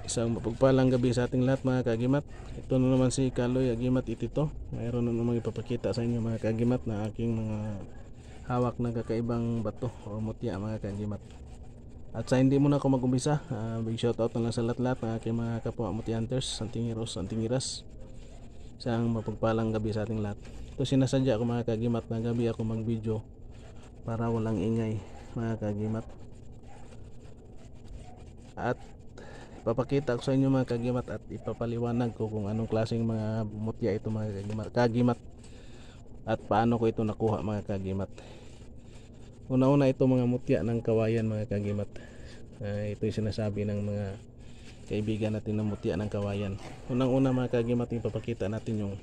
Isang mapagpalang gabi sa ating lahat mga kagimat. Ito na naman si Kaloy Agimat Itito. Mayroon na namang ipapakita sa inyo mga kagimat na aking mga hawak na kakaibang bato o mutya mga kagimat. At sa hindi muna ako mag-umpisa, big shoutout na lang sa lahat-lahat ng aking mga kapwa mutya hunters, antingiros, antingiras. Isang mapagpalang gabi sa ating lahat. Ito sinasadya ako mga kagimat na gabi ako mag-video para walang ingay mga kagimat. At papakita ko sa inyo mga kagimat at ipapaliwanag ko kung anong klaseng mga mutya ito mga kagimat at paano ko ito nakuha mga kagimat. Una-una ito mga mutya ng kawayan mga kagimat. Ito yung sinasabi ng mga kaibigan natin ng mutya ng kawayan. Unang-una mga kagimat, ipapakita natin yung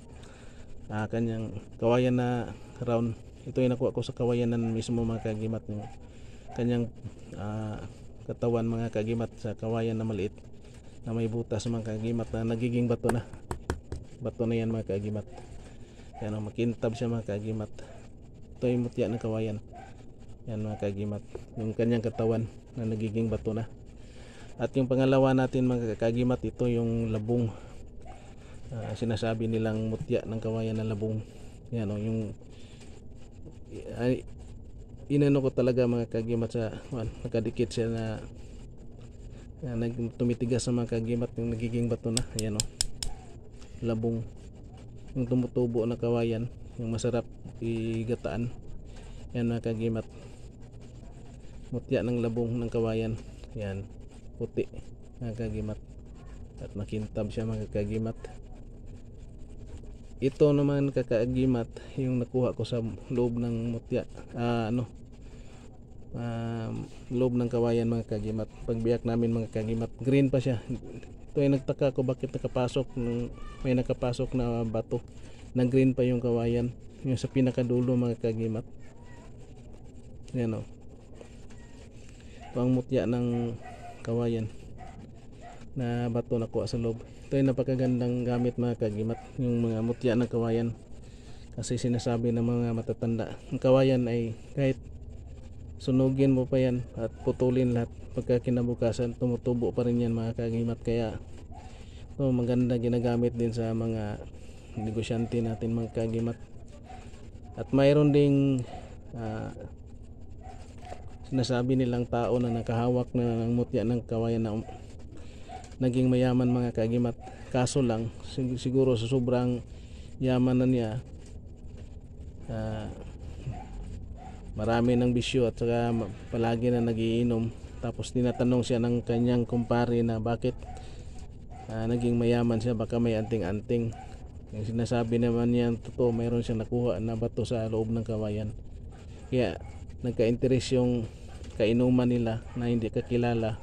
kanyang kawayan na round. Ito yung nakuha ko sa kawayanan mismo mga kagimat, yung kanyang katawan mga kagimat sa kawayan na maliit na may butas mga kagimat na nagiging bato na yan mga kagimat. Yan, makintab siya mga kagimat. Ito yung mutya ng kawayan yan mga kagimat, yung kanyang katawan na nagiging bato na. At yung pangalawa natin mga kagimat, ito yung labong. Sinasabi nilang mutya ng kawayan na labong. Yan o, yung inano ko talaga mga kagimat sa nakadikit siya na tumitigas sa mga kagimat, yung nagiging bato na. Ayan o, labong, yung tumutubo na kawayan, yung masarap igataan. Yan mga kagimat, mutya ng labong ng kawayan. Yan, puti mga kagimat at makintab siya mga kagimat. Ito naman kakagimat yung nakuha ko sa loob ng mutya, loob ng kawayan mga kagimat. Pagbiyak namin mga kagimat, green pa siya. Ito ay nagtaka ko bakit may nakapasok na bato na green pa yung kawayan, yung sa pinakadulo mga kagimat. Yan o, ito ang mutya ng kawayan na bato nakuha sa loob. Ito ay napakagandang gamit mga kagimat, yung mga mutya ng kawayan, kasi sinasabi ng mga matatanda, ang kawayan ay kahit sunugin mo pa yan at putulin lahat, pagka kinabukasan tumutubo pa rin yan mga kagimat. Kaya ito maganda, ginagamit din sa mga negosyante natin mga kagimat. At mayroon ding sinasabi nilang tao na nakahawak na ng mutya ng kawayan na naging mayaman mga kagimat. Kaso lang siguro sa sobrang yaman na niya, marami ng bisyo at saka palagi na nagiinom. Tapos tinatanong siya ng kanyang kumpare na bakit naging mayaman siya, baka may anting-anting. Yung sinasabi naman niya totoo, mayroon siyang nakuha na bato sa loob ng kawayan. Kaya nagka-interest yung kainuman nila na hindi kakilala.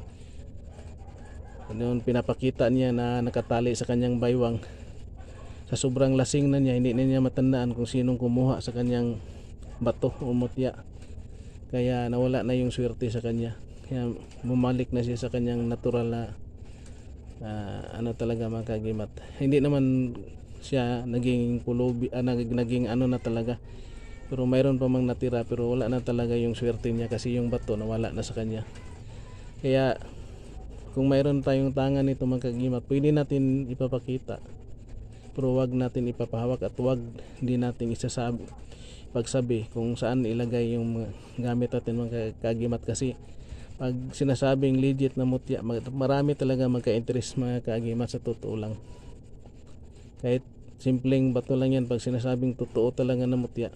Noon pinapakita niya na nakatali sa kanyang baywang. Sa sobrang lasing na niya, hindi na niya matandaan kung sinong kumuha sa kanyang bato o mutya. Kaya nawala na yung swerte sa kanya. Kaya bumalik na siya sa kanyang natural na talaga mga kagimat. Hindi naman siya naging pulubi, naging na talaga. Pero mayroon pa mang natira, pero wala na talaga yung swerte niya kasi yung bato nawala na sa kanya. Kaya kung mayroon tayong tangan nito mga kagimat, pwede natin ipapakita, pero wag natin ipapahawak at wag din natin pagsabi kung saan ilagay yung gamit natin mga kagimat. Kasi pag sinasabing legit na mutya, marami talaga magka-interest mga kagimat sa totoo lang. Kahit simpleng bato lang yan, pag sinasabing totoo talaga na mutya,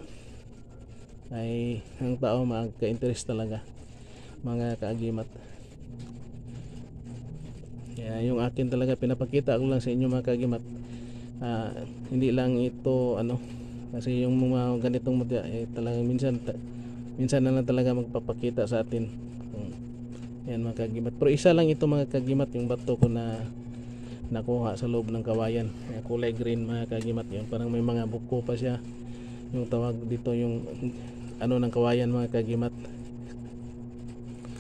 ay ang tao magka-interest talaga mga kagimat. Kaya yung akin talaga pinapakita ko lang sa inyo mga kagimat. Hindi lang ito kasi yung mga ganitong mutya talagang minsan na lang talaga magpapakita sa atin. Yan mga kagimat. Pero isa lang ito mga kagimat, yung bato ko na nakuha sa loob ng kawayan. Kulay green mga kagimat. Yun, parang may mga buko pa siya. Yung tawag dito yung ng kawayan mga kagimat.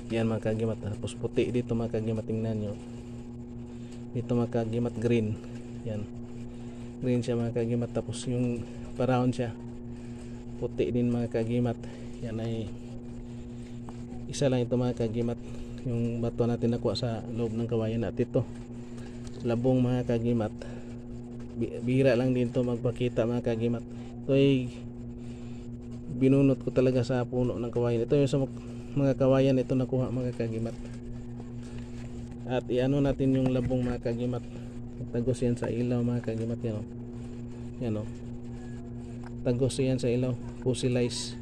Yan mga kagimat. Tapos puti dito mga kagimat, tingnan nyo. Dito mga kagimat green. Yan, green siya mga kagimat. Tapos yung pa-round siya, puti din mga kagimat. Yan ay isa lang ito mga kagimat, yung bato natin nakuha sa loob ng kawayan. At ito labong mga kagimat. Bihira lang din to magpakita mga kagimat. Ito ay binunot ko talaga sa puno ng kawayan. Ito yung sa mga kawayan ito nakuha mga kagimat. At iano natin yung labong mga kagimat. Tagos yan sa ilaw mga kagimat. Yan o. Yan o. Tagos yan sa ilaw. Fossilize.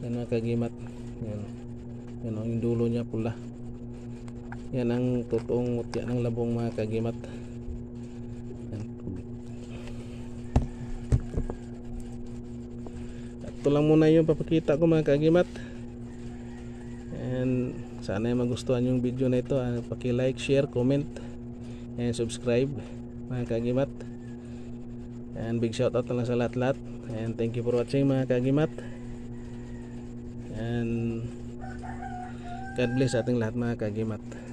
Yan mga kagimat. Yan o. Yan o. Yung dulo niya pula. Yan ang totoong mutya ng labong mga kagimat. Yan. At ito lang muna yung papakita ko mga kagimat. And sana ay magustuhan yung video na ito. Paki-like, share, comment, and subscribe mga kagimat. And big shout out lang sa lahat-lahat. And thank you for watching mga kagimat. And God bless ating lahat mga kagimat.